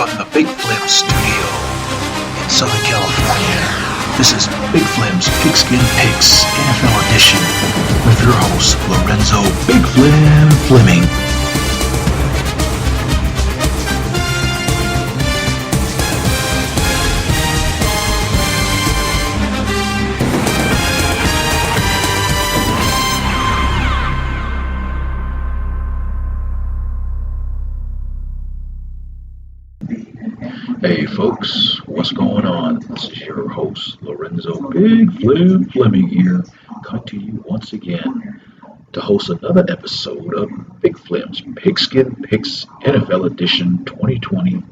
from the Big Flem studio in Southern California. This is Big Flem's Pigskin Picks NFL edition with your host, Lorenzo Big Flem Fleming. Hey folks, what's going on? This is your host, Lorenzo Big Flem Fleming here, coming to you once again to host another episode of Big Flem's Pigskin Picks NFL Edition 2020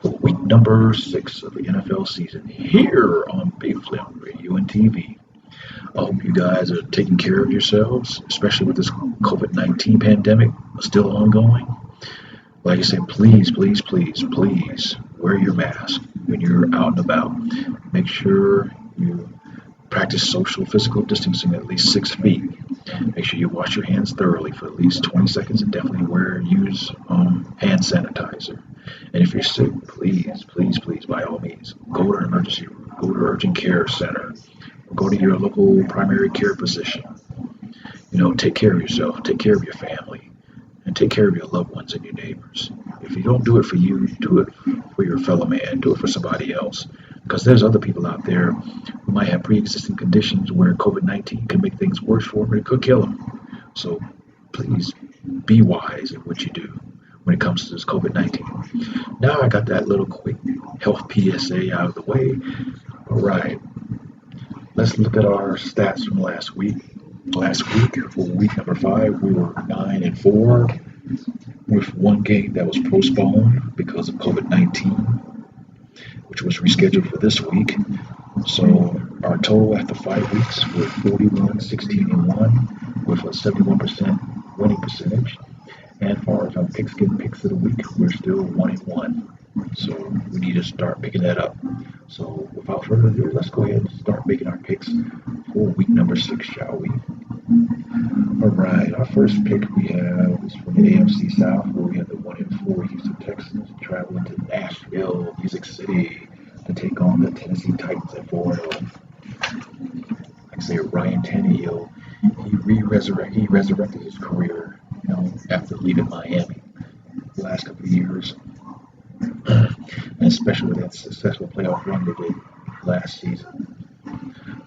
for week number 6 of the NFL season here on Big Flem Radio and TV. I hope you guys are taking care of yourselves, especially with this COVID-19 pandemic still ongoing. Like I said, please wear your mask when you're out and about. Make sure you practice social physical distancing at least 6 feet. Make sure you wash your hands thoroughly for at least 20 seconds and definitely use hand sanitizer. And if you're sick, please, by all means, go to an emergency room, go to an urgent care center, or go to your local primary care physician. Take care of yourself, take care of your family, and take care of your loved ones and your neighbors. If you don't do it for you, do it for your fellow man, do it for somebody else. Because there's other people out there who might have pre-existing conditions where COVID-19 can make things worse for them and it could kill them. So please be wise in what you do when it comes to this COVID-19. Now I got that little quick health PSA out of the way. All right, let's look at our stats from last week. Last week, for week number 5, we were 9-4 with one game that was postponed because of COVID-19, which was rescheduled for this week. So our total after 5 weeks was 41-16-1 with a 71% winning percentage. And for our Pigskin Picks of the week, we're still 1-1. So we need to start picking that up. So without further ado, let's go ahead and start making our picks for week number 6, shall we? Alright, our first pick we have is from the AFC South, where we have the 1-4 Houston Texans traveling to Nashville, Music City, to take on the Tennessee Titans at 4-0. Like I say, Ryan Tannehill, he resurrected his career, after leaving Miami the last couple of years. And especially with that successful playoff run they did last season.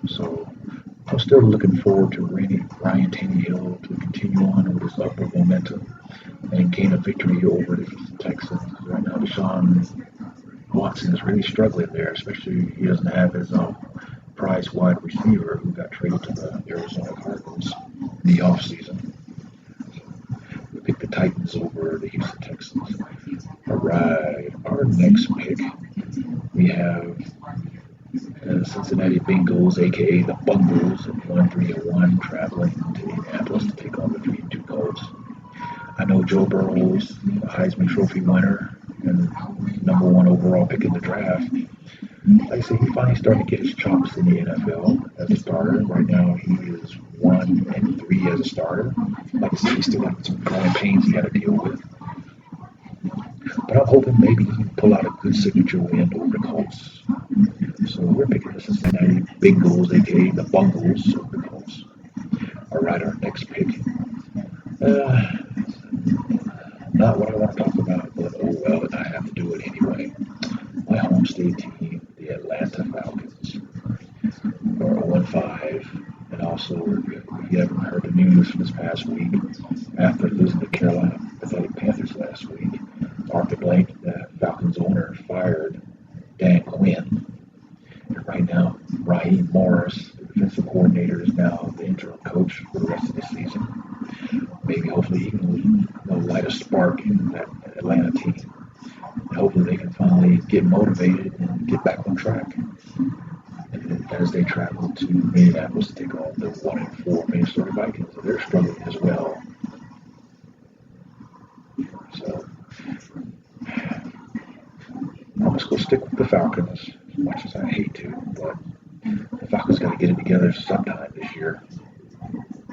So I'm still looking forward to Ryan Tannehill to continue on with his upward momentum and gain a victory over the Texans. Right now, Deshaun Watson is really struggling there, especially he doesn't have his prize wide receiver who got traded to the Arizona Cardinals in the offseason. We picked the Titans over the Houston Texans. All right, our next pick, we have Cincinnati Bengals, aka the Bungles, at 1-3-1, traveling to Indianapolis to take on the 3-2 Colts. I know Joe Burrow's a Heisman Trophy winner and number 1 overall pick in the draft. Like I said, he finally started to get his chops in the NFL as a starter. Right now, he is 1-3 as a starter. Like I said, he still got some growing pains he got to deal with. But I'm hoping maybe he can pull out a good signature win over the Colts. So we're picking the Cincinnati Bengals, aka the Bungles of the Colts. Alright, our next pick. Not what I want to talk about, but oh well, I have to do it anyway. My home state team, the Atlanta Falcons, are 0-5. And also, if you haven't heard the news from this past week, after losing to Carolina Pathetic Panthers last week, Arthur Blank, the Falcons owner, fired Dan Quinn. And right now, Raheem Morris, the defensive coordinator, is now the interim coach for the rest of the season. Maybe, hopefully, he can light a spark in that Atlanta team. And hopefully, they can finally get motivated and get back on track. And as they travel to Minneapolis to take on the 1-4 Minnesota Vikings, they're struggling as well. So I'm just going to stick with the Falcons, as much as I hate to, but the Falcons got to get it together sometime this year.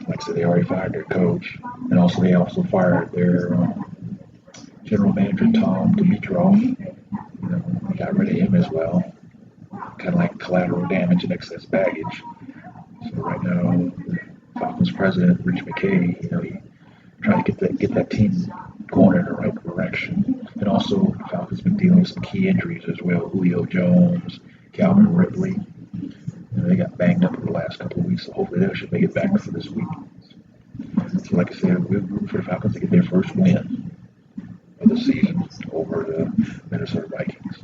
Like I said, they already fired their coach, and they also fired their general manager, Tom Dimitroff, got rid of him as well. Kind of like collateral damage and excess baggage. So right now, Falcons president Rich McKay, he trying to get that team going in the right direction. And also, the Falcons been dealing with some key injuries as well. Julio Jones, Calvin Ridley. They got banged up in the last couple of weeks, so hopefully they should make it back for this week. So like I said, we're rooting for the Falcons to get their first win of the season over the Minnesota Vikings.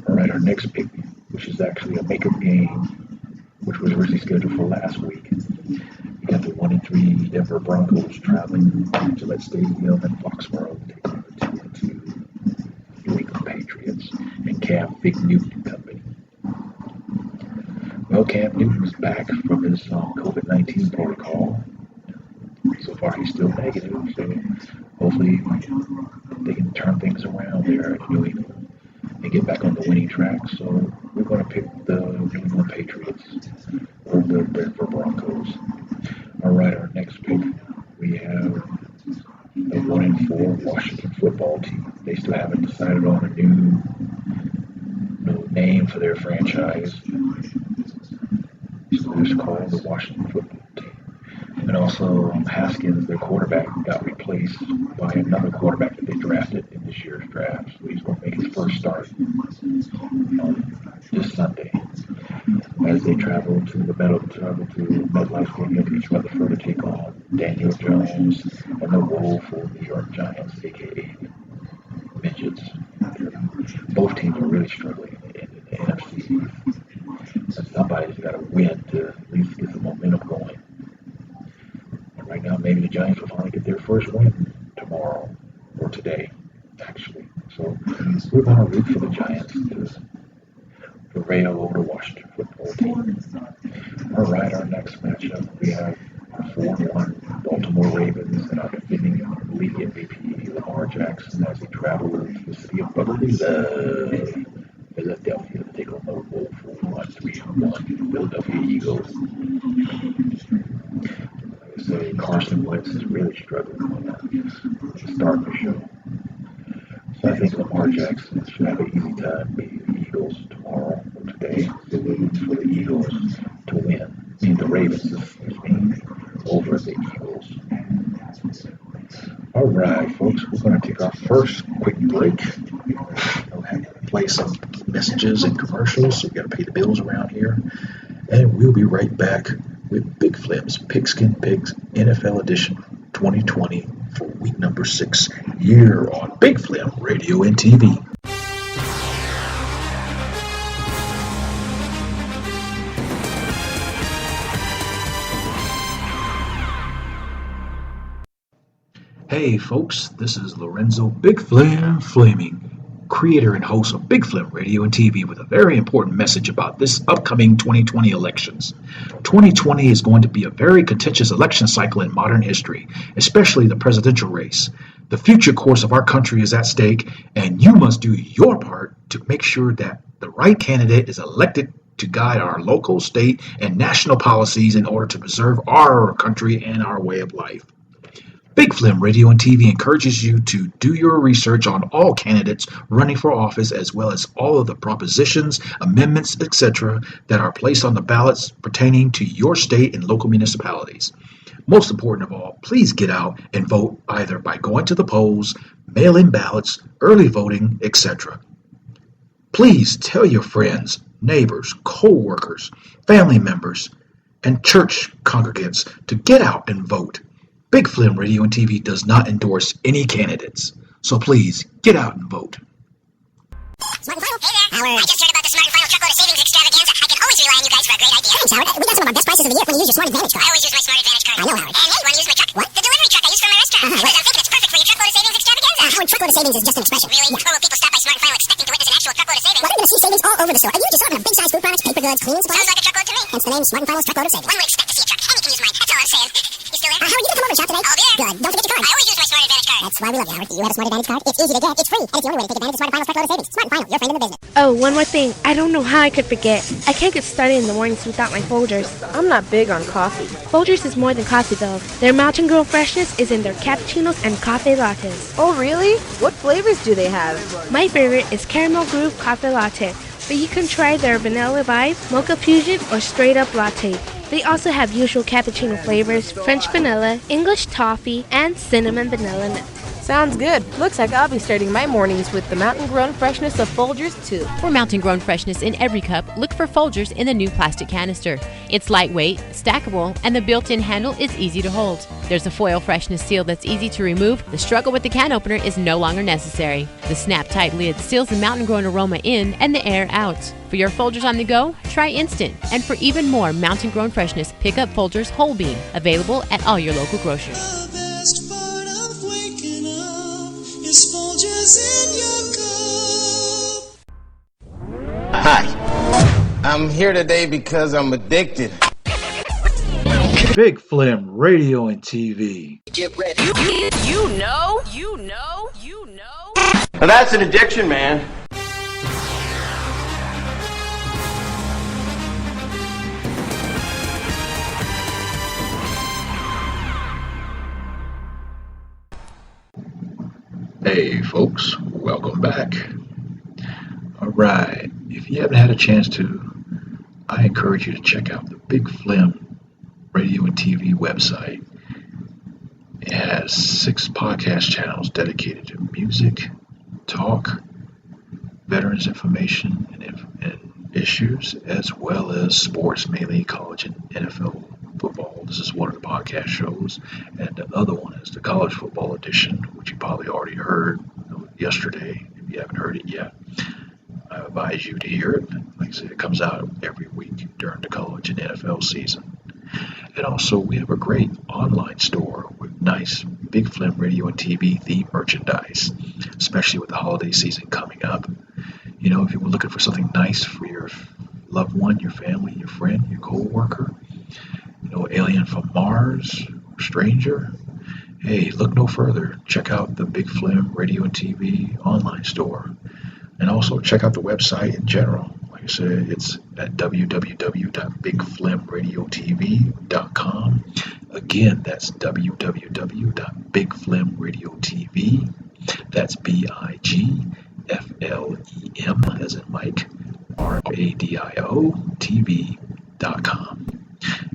All right, our next pick, which is actually a makeup game, which was originally scheduled for last week. We got the 1-3 Denver Broncos traveling to Gillette Stadium in Foxborough to take on the 2-2 New England Patriots and Cam Big Newton and company. Well, Cam Newton's back from his COVID-19 protocol. So far, he's still negative, so hopefully they can turn things around there in New England and get back on the winning track. So we're going to pick the New England Patriots over the Denver Broncos. All right, our next pick, we have the 1-4 Washington football team. They still haven't decided on a new name for their franchise. So they're just called the Washington football team. And also, Haskins, their quarterback, got replaced by another quarterback that they drafted in this year's draft. So he's going to make his first start this Sunday as they travel to MetLife Stadium to East Rutherford to take on Daniel Jones and the woeful New York Giants, a.k.a. Midgets. Both teams are really struggling in the NFC. And somebody's got to win to at least get some momentum going. And right now, maybe the Giants will finally get their first win tomorrow, or today, actually. So we're going to root for the Giants to prevail over the Washington football team. All right, our next matchup, we have our 4-1 Baltimore Ravens and our defending league MVP, Lamar Jackson, as they travel to the city of Brotherly Love, Philadelphia, to take on the woeful 1-3-1 Philadelphia Eagles. Like I say, Carson Wentz is really struggling to start the show. So I think Lamar Jackson should have an easy time beating the Eagles tomorrow or today. So we're rooting for the Eagles to win. I mean, the Ravens, over the Eagles. All right, folks, we're going to take our first quick break. We'll have to play some messages and commercials, so we got to pay the bills around here. And we'll be right back with Big Flem's Pigskin Pigs NFL Edition 2020 for week number 6 here on Big Flem Radio and TV. Hey folks, this is Lorenzo Big Flem Flaming, creator and host of Big Flem Radio and TV, with a very important message about this upcoming 2020 elections. 2020 is going to be a very contentious election cycle in modern history, especially the presidential race. The future course of our country is at stake, and you must do your part to make sure that the right candidate is elected to guide our local, state, and national policies in order to preserve our country and our way of life. Big Flem Radio and TV encourages you to do your research on all candidates running for office, as well as all of the propositions, amendments, etc. that are placed on the ballots pertaining to your state and local municipalities. Most important of all, please get out and vote either by going to the polls, mail-in ballots, early voting, etc. Please tell your friends, neighbors, co-workers, family members, and church congregants to get out and vote. Big Flem Radio and TV does not endorse any candidates, so please get out and vote. Smart and Final? Hey there, Howard. I just heard about the Smart and Final truckload of savings extravaganza. I can always rely on you guys for a great idea. Thanks, Howard. We got some of our best prices of the year when you use your Smart Advantage card. I always use my Smart Advantage card. I know, Howard. And hey, want to use my truck? What? The delivery truck I use for my restaurant. Because I'm thinking it's perfect for your truckload of savings extravaganza. Howard, truckload of savings is just an expression. Really? Yeah. Or will people stop by Smart and Final expecting to witness an actual truckload of savings? Well, they're going to see savings all over the store. And you just saw them. Big size food products, paper goods, cleaning supplies. Sounds like a truckload to me. Hence the name Smart and Final's truckload of savings. One would expect to see a truck. And you can use mine. That's all I'm saying. You still there? Howard, you can come over and shop today. I'll be there. Good. Don't forget your card. I always use my Smart Advantage card. That's That's why we love you, Howard. Do you have a Smart Advantage card? It's easy to get, it's free, and it's the only way to take advantage of Smart & Final's truckload of savings. Smart & Final, your friend in the business. Oh, one more thing. I don't know how I could forget. I can't get started in the mornings without my Folgers. I'm not big on coffee. Folgers is more than coffee, though. Their Mountain Girl freshness is in their cappuccinos and cafe lattes. Oh, really? What flavors do they have? My favorite is Caramel Groove Coffee Latte, but you can try their Vanilla Vibe, Mocha Fusion, or Straight Up Latte. They also have usual cappuccino flavors, French vanilla, English toffee, and cinnamon vanilla nut. Sounds good. Looks like I'll be starting my mornings with the mountain-grown freshness of Folgers, too. For mountain-grown freshness in every cup, look for Folgers in the new plastic canister. It's lightweight, stackable, and the built-in handle is easy to hold. There's a foil freshness seal that's easy to remove. The struggle with the can opener is no longer necessary. The snap-tight lid seals the mountain-grown aroma in and the air out. For your Folgers on the go, try Instant. And for even more mountain-grown freshness, pick up Folgers Whole Bean, available at all your local grocers. Hi, I'm here today because I'm addicted. Big Flem Radio and TV. Get ready. You know. Now that's an addiction, man. Hey folks, welcome back. Alright, if you haven't had a chance to, I encourage you to check out the Big Flem Radio and TV website. It has 6 podcast channels dedicated to music, talk, veterans information, and issues, as well as sports, mainly college and NFL football. This is one of the podcast shows, and the other one is the college football edition, which you probably already heard yesterday. If you haven't heard it yet, I advise you to hear it. Like I said, it comes out every week during the college and NFL season. And also, we have a great online store with nice Big Flem Radio and TV themed merchandise, especially with the holiday season coming up. You know, if you were looking for something nice for your loved one, your family, your friend, your co-worker, you know, alien from Mars, stranger, hey, look no further. Check out the Big Flem Radio and TV online store. And also check out the website in general. Like I said, it's at www.bigflemradiotv.com. Again, that's www.bigflemradiotv. That's BIGFLEM as in Mike, RADIO TV.com.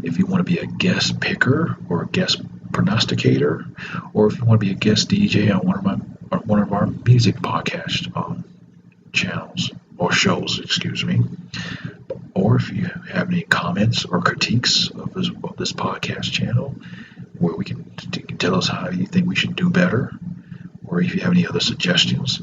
If you want to be a guest picker or a guest prognosticator, or if you want to be a guest DJ on one of our music podcast channels or shows, or if you have any comments or critiques of this podcast channel, where you can tell us how you think we should do better, or if you have any other suggestions,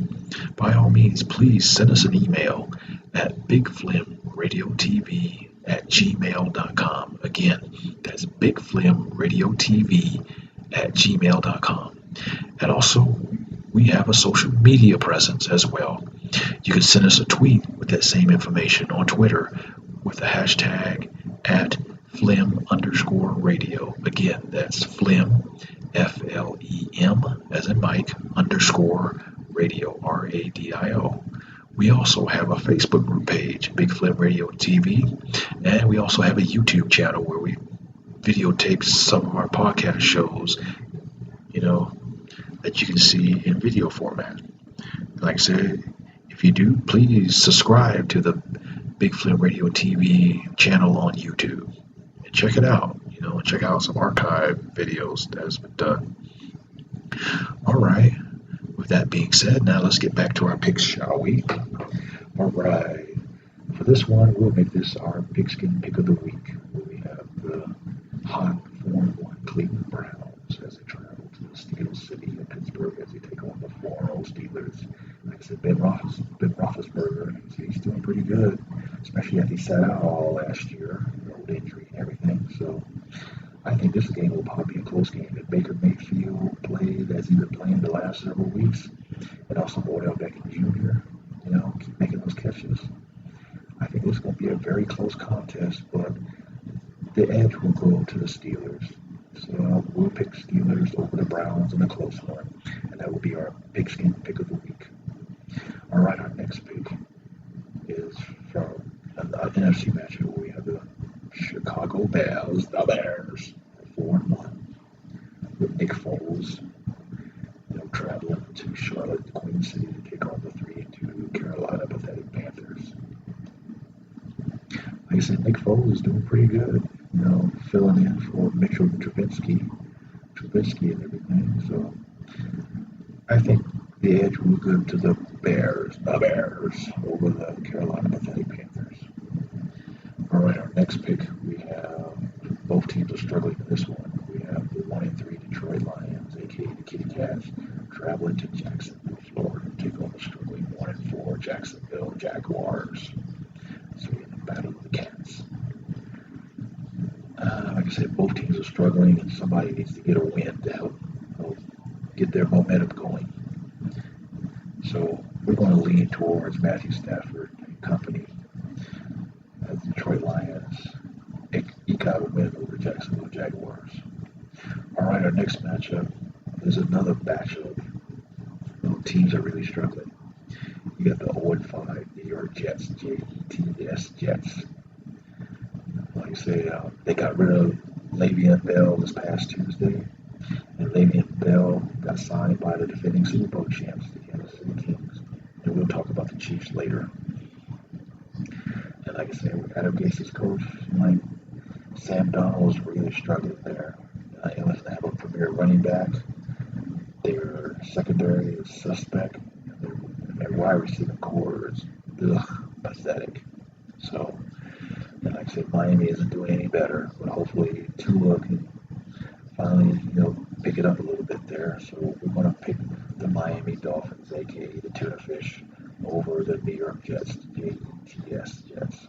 by all means, please send us an email at bigflemradiotv@gmail.com. Again, that's bigflemradiotv@gmail.com. And also, we have a social media presence as well. You can send us a tweet with that same information on Twitter with the hashtag @Flem_radio. Again, that's Flem, FLEM, as in Mike, _radio, RADIO. We also have a Facebook group page, Big Flem Radio TV, and we also have a YouTube channel where we videotape some of our podcast shows, you know, that you can see in video format. Like I said, if you do, please subscribe to the Big Flem Radio TV channel on YouTube and check it out. You know, check out some archive videos that has been done. All right. With that being said, now let's get back to our picks, shall we? All right. For this one, we'll make this our Pigskin Pick of the Week. We have the hot Form 1 Cleveland Browns as they travel to the Steel City in Pittsburgh as they take on the 4-0 Steelers. Like I said, Ben Roethlisberger, he's doing pretty good, especially after he sat out all last year, old injury and everything. So I think this game will probably be a close game. If Baker Mayfield played as he's been playing the last several weeks, and also Odell Beckham Jr., you know, keep making those catches, I think it's going to be a very close contest, but the edge will go to the Steelers. So we'll pick Steelers over the Browns in a close one. And that will be our Pigskin pick of the week. All right, our next pick is from an NFC matchup where we have the Chicago Bears, the Bears, 4-1, with Nick Foles, traveling to Charlotte, Queen City to take on the 3-2 Carolina Pathetic Panthers. Like I said, Nick Foles is doing pretty good, filling in for Mitchell Trubisky and everything. So I think the edge will go to the Bears, over the Carolina Pathetic Panthers. All right, our next pick, we have both teams are struggling in this one. We have the 1-3 Detroit Lions, aka the Kitty Cats, traveling to Jacksonville, Florida, to take on the struggling 1-4 Jacksonville Jaguars. So we're in the battle of the Cats. Like I said, both teams are struggling, and somebody needs to get a win to help get their momentum going. So we're going to lean towards Matthew Stafford and company as the Detroit Lions eke out a win over Jacksonville Jaguars. All right, our next matchup is another batch of teams are really struggling. You got the 0-5 New York Jets, Jets, Jets. Like I say, they got rid of Le'Veon Bell this past Tuesday, and Le'Veon Bell got signed by the defending Super Bowl champs, the Kansas City Kings. And we'll talk about the Chiefs later. And like I said, with Adam Gase's coach, Sam Donald's really struggling there. He doesn't have a premier running back. Their secondary is suspect. And their wide receiving core is pathetic. So, and like I said, Miami isn't doing any better, but hopefully Tua can finally, pick it up a little bit there. So we're going to pick the Miami Dolphins, aka the Tuna Fish, over the New York Jets, Jets, Jets.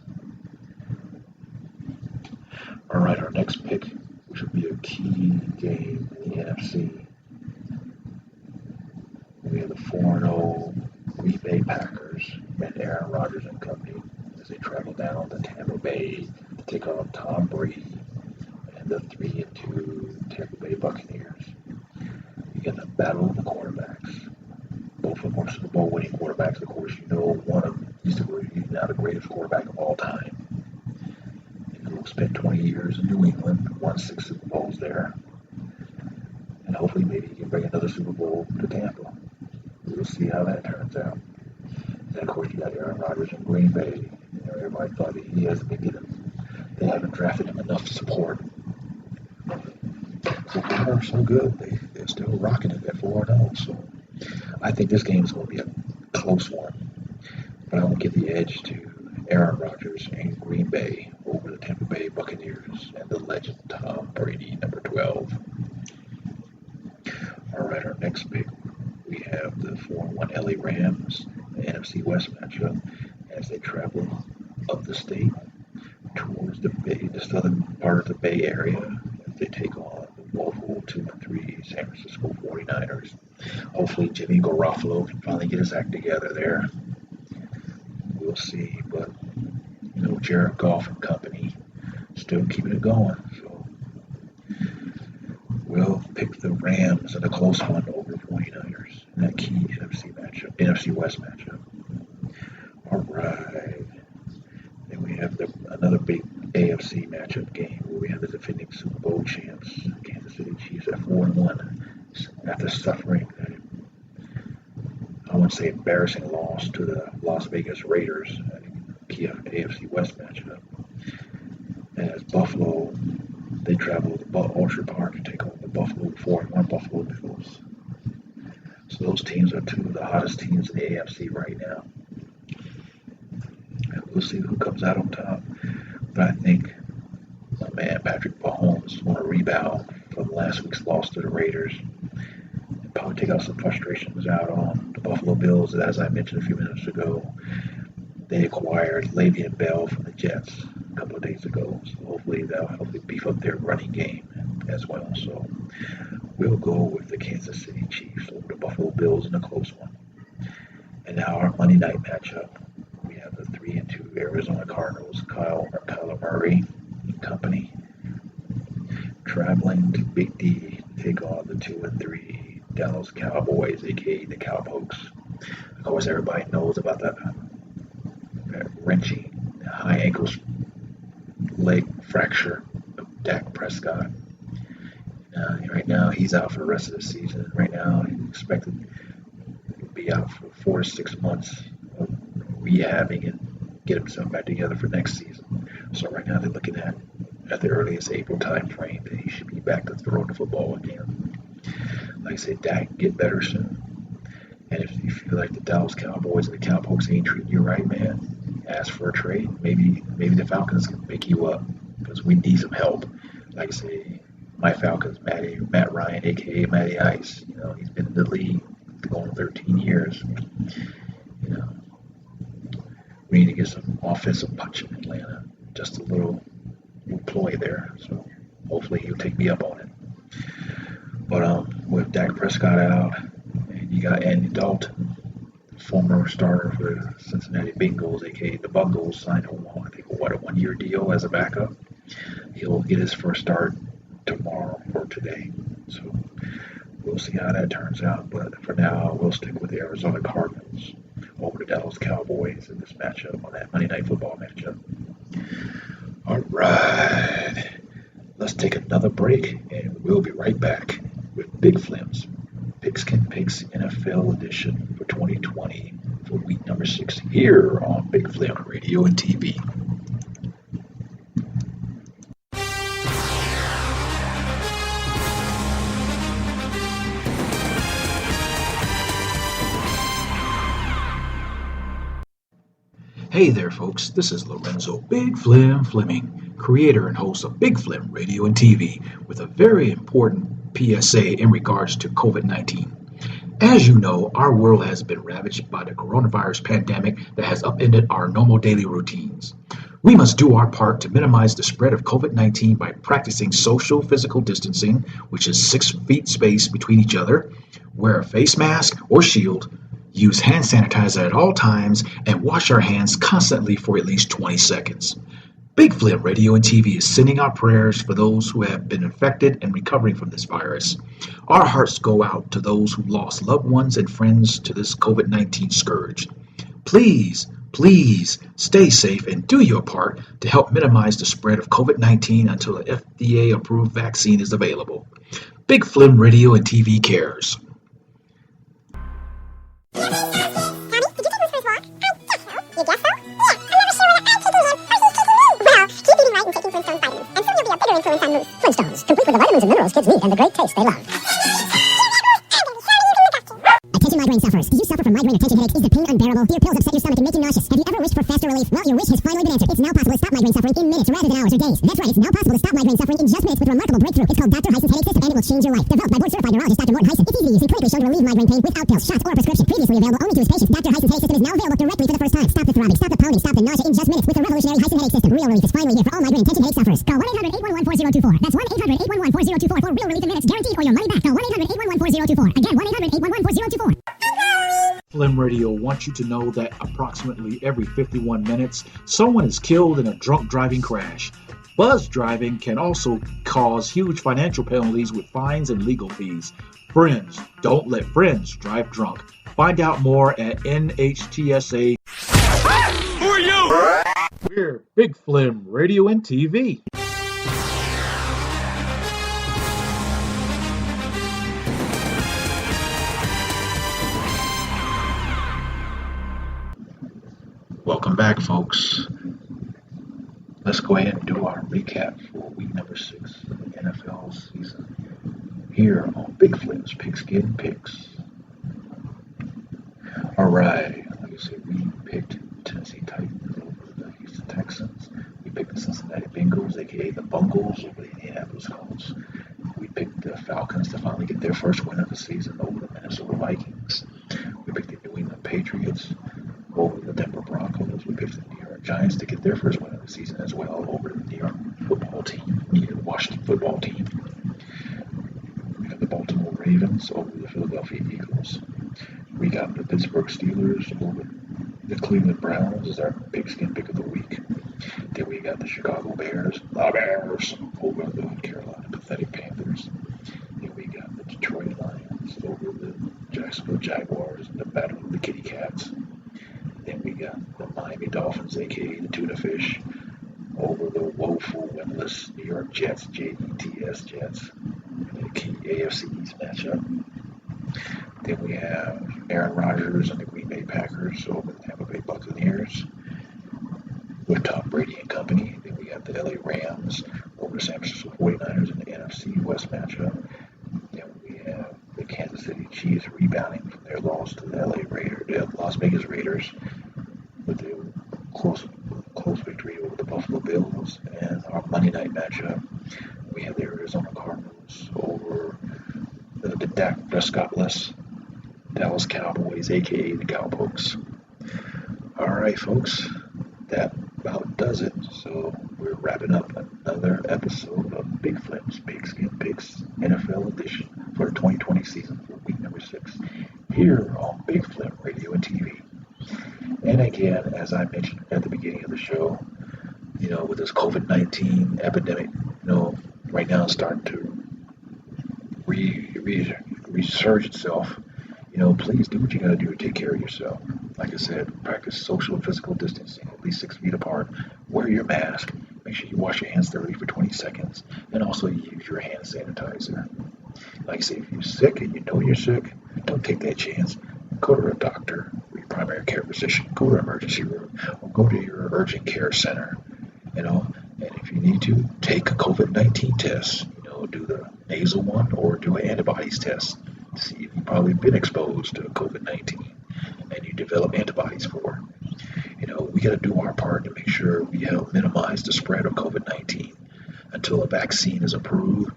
All right, our next pick, which will be a key game in the NFC. We have the 4-0 Green Bay Packers and Aaron Rodgers and company as they travel down to Tampa Bay to take on Tom Brady and the 3-2 Tampa Bay Buccaneers. You get the battle of the quarterbacks. Both of them are Super Bowl winning quarterbacks. Of course, one of them is now the greatest quarterback of all time. Who spent 20 years in New England, won 6 Super Bowls there. And hopefully maybe he can bring another Super Bowl to Tampa. We'll see how that turns out. And of course, you got Aaron Rodgers in Green Bay. Everybody thought that he hasn't been getting, they haven't drafted him enough support. So far, so good. They're still rocking it at 4-0. So I think this game is going to be a close one. But I'm going to give the edge to Aaron Rodgers in Green Bay over the Tampa Bay Buccaneers and the legend Tom Brady, number 12. All right, our next pick, we have the 4-1 LA Rams, the NFC West matchup, as they travel up the state towards the Bay, the southern part of the Bay Area, as they take on the woeful 2-3 San Francisco 49ers. Hopefully Jimmy Garoppolo can finally get his act together there. We'll see, but Jared Goff and company still keeping it going. So we'll pick the Rams in a close one over the 49ers in that key NFC West matchup. All right. Then we have another big AFC matchup game where we have the defending Super Bowl champs, Kansas City Chiefs, at 4-1 after suffering I wouldn't say embarrassing loss to the Las Vegas Raiders, key AFC West matchup. As Buffalo, they travel to Orchard Park to take on the 4-1 Buffalo Bills. So those teams are two of the hottest teams in the AFC right now. And we'll see who comes out on top. But I think my man Patrick Mahomes is going to rebound from last week's loss to the Raiders and probably take out some frustrations out on the Buffalo Bills. As I mentioned a few minutes ago, they acquired Le'Veon Bell from the Jets a couple of days ago. So hopefully they'll beef up their running game as well. So we'll go with the Kansas City Chiefs over the Buffalo Bills in a close one. And now our Monday night matchup, we have the 3-2 Arizona Cardinals, Kyler Murray and company, traveling to Big D to take on the 2-3 Dallas Cowboys, aka the Cowpokes. Of course, everybody knows about that wrenching high ankle leg fracture of Dak Prescott. Right now, he's out for the rest of the season. Right now, he's expected to be out for 4 to 6 months of rehabbing and get himself back together for next season. So right now, they're looking at the earliest April time frame that he should be back to throwing the football again. Like I said, Dak, get better soon. And if you feel like the Dallas Cowboys and the Cowpokes ain't treating you right, man, ask for a trade. Maybe the Falcons can pick you up because we need some help. Like I say, my Falcons, Matt Ryan, aka Matty Ice. He's been in the league going 13 years. We need to get some offensive punch in Atlanta. Just a little ploy there. So hopefully he'll take me up on it. But with Dak Prescott out, and you got Andy Dalton, former starter for the Cincinnati Bengals, aka the Bungles, signed a 1-year deal as a backup. He'll get his first start tomorrow or today. So we'll see how that turns out. But for now, we'll stick with the Arizona Cardinals over the Dallas Cowboys in this matchup, on that Monday Night Football matchup. All right. Let's take another break, and we'll be right back with Big Flem's Pigskin Picks NFL edition for 2020 for week number 6 here on Big Flem Radio and TV. Hey there, folks. This is Lorenzo Big Flem Fleming, creator and host of Big Flem Radio and TV, with a very important PSA in regards to COVID-19. As you know, our world has been ravaged by the coronavirus pandemic that has upended our normal daily routines. We must do our part to minimize the spread of COVID-19 by practicing social physical distancing, which is 6 feet space between each other, wear a face mask or shield, use hand sanitizer at all times, and wash our hands constantly for at least 20 seconds. Big Flem Radio and TV is sending our prayers for those who have been infected and recovering from this virus. Our hearts go out to those who lost loved ones and friends to this COVID-19 scourge. Please, please stay safe and do your part to help minimize the spread of COVID-19 until an FDA-approved vaccine is available. Big Flem Radio and TV cares. Flintstones, complete with the vitamins and minerals kids need and the great taste they love. Attention migraine sufferers. Do you suffer from migraine or tension headaches? Is the pain unbearable? Do your pills upset your stomach and make you nauseous? Have you ever wished for faster relief? Well, your wish has finally been answered. It's now possible to stop migraine suffering in minutes rather than hours or days. That's right, it's now possible to stop migraine suffering in just minutes with a remarkable breakthrough. It's called Dr. Heisen's Headache System, and it will change your life. Developed by board-certified neurologist Dr. Morton Heisen. It's easy to use and clinically shown to relieve migraine pain without pills, shots, or a prescription. Previously available only to his patients, Dr. Heisen's Headache System is now available directly for the first time. Stop the throbbing, stop the pounding, stop the nausea in just minutes with the revolutionary Heisen Headache System. Real relief is finally here for all migraine and tension headache sufferers. Call 1-800-811-4024. That's 1-800-811-4024 for real relief in minutes, guaranteed, or your money back. Call 1-800-811-4024. Again, 1-800-811-4024. Flem Radio wants you to know that approximately every 51 minutes, someone is killed in a drunk driving crash. Buzz driving can also cause huge financial penalties with fines and legal fees. Friends, don't let friends drive drunk. Find out more at NHTSA. Who are you? We're Big Flem Radio and TV. Welcome back, folks. Let's go ahead and do our recap for week number 6 of the NFL season here on Big Flem's Pigskin Picks. All right, like I said, we picked Tennessee Titans over the Houston Texans. We picked the Cincinnati Bengals, aka the Bungles, over the Indianapolis Colts. We picked the Falcons to finally get their first win of the season over the Minnesota Vikings. We picked the New England Patriots over the Denver Broncos. We picked the New York Giants to get their first win of the season as well over the New York football team, the Washington football team. We got the Baltimore Ravens over the Philadelphia Eagles. We got the Pittsburgh Steelers over the Cleveland Browns as our pigskin pick of the week. Then we got the Chicago Bears, over the Carolina Pathetic Panthers. Then we got the Detroit Lions over the Jacksonville Jaguars and the Battle of the Kitty Cats. Then we got the Miami Dolphins, aka the Tuna Fish, over the woeful winless New York Jets, Jets, Jets, in the key AFC East matchup. Then we have Aaron Rodgers and the Green Bay Packers over the Tampa Bay Buccaneers with Tom Brady and company. Then we got the LA Rams over the San Francisco 49ers in the NFC West matchup. Then we have the Kansas City Chiefs rebounding from their loss to the Las Vegas Raiders with the close victory over the Buffalo Bills. And our Monday night matchup, we have the Arizona Cardinals over the Dak Prescott-less Dallas Cowboys, aka the Cowpokes. All right, folks, that about does it. So we're wrapping up another episode of Big Flem's Pigskin Picks NFL edition for the 2020 season for week number 6 here on Big Flem Radio and TV. And again, as I mentioned at the beginning of the show, with this COVID-19 epidemic, right now it's starting to resurge itself. Please do what you got to do to take care of yourself. Like I said, practice social and physical distancing, at least 6 feet apart. Wear your mask. Make sure you wash your hands thoroughly for 20 seconds. And also use your hand sanitizer. Like I say, if you're sick and you know you're sick, don't take that chance. Go to a doctor or your primary care physician. Go to an emergency room or go to your urgent care center. And if you need to, take a COVID-19 test. Do the nasal one or do an antibodies test. See if you've probably been exposed to COVID-19 and you develop antibodies for it. We got to do our part to make sure we help minimize the spread of COVID-19 until a vaccine is approved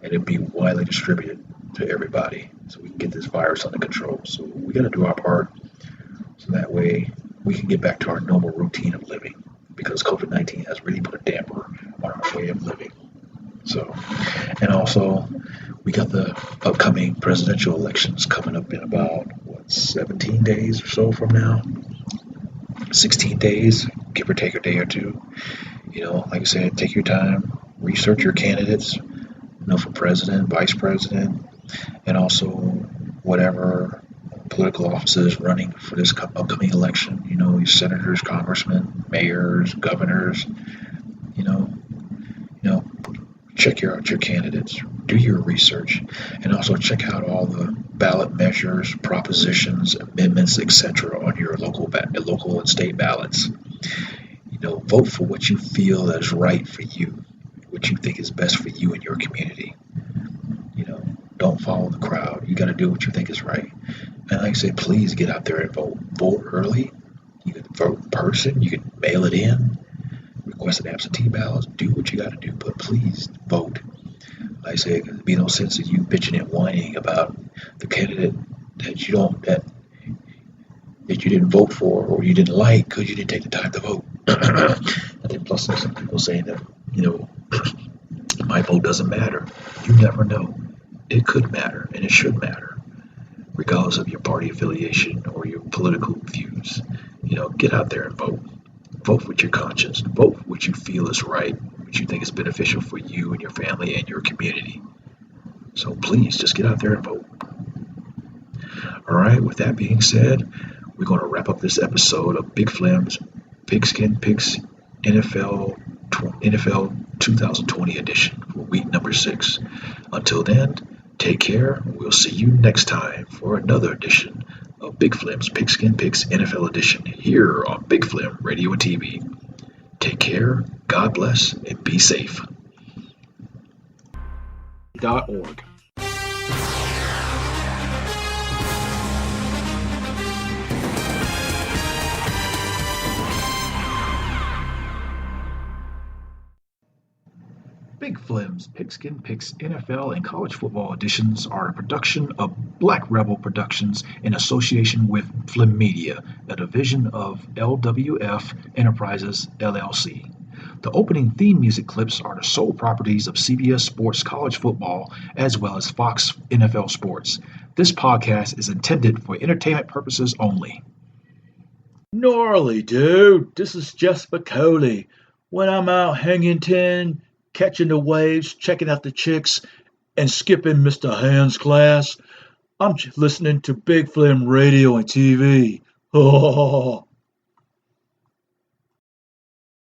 and it be widely distributed to everybody so we can get this virus under control. So we got to do our part so that way we can get back to our normal routine of living, because COVID-19 has really put a damper on our way of living. So, and also, we got the upcoming presidential elections coming up in about, 17 days or so from now? 16 days, give or take a day or two. Like I said, take your time, research your candidates, for president, vice president, and also whatever political offices running for this upcoming election. Your senators, congressmen, mayors, governors, check out your candidates, do your research, and also check out all the ballot measures, propositions, amendments, etc. on your local and state ballots. Vote for what you feel is right for you, what you think is best for you and your community. Don't follow the crowd. You got to do what you think is right. And like I said, please get out there and vote. Vote early. You can vote in person. You can mail it in. Request an absentee ballot. Do what you got to do, but please vote. Like I say, there'd be no sense of you bitching and whining about the candidate that you didn't vote for or you didn't like because you didn't take the time to vote. And then plus there's some people saying that my vote doesn't matter. You never know. It could matter and it should matter, regardless of your party affiliation or your political views. Get out there and vote. Vote with your conscience. Vote what you feel is right, what you think is beneficial for you and your family and your community. So please, just get out there and vote. All right, with that being said, we're going to wrap up this episode of Big Flem's Pigskin Picks NFL 2020 edition for week number 6. Until then, take care. We'll see you next time for another edition of Big Flem's Pigskin Picks NFL edition here on Big Flem Radio and TV. Take care, God bless, and be safe. .org. Big Flem's Pigskin Picks NFL and college football editions are a production of Black Rebel Productions in association with Flem Media, a division of LWF Enterprises, LLC. The opening theme music clips are the sole properties of CBS Sports College Football as well as Fox NFL Sports. This podcast is intended for entertainment purposes only. Gnarly, dude. This is Jess Spicoli. When I'm out hanging 10, catching the waves, checking out the chicks, and skipping Mr. Hand's class, I'm listening to Big Flem radio and TV.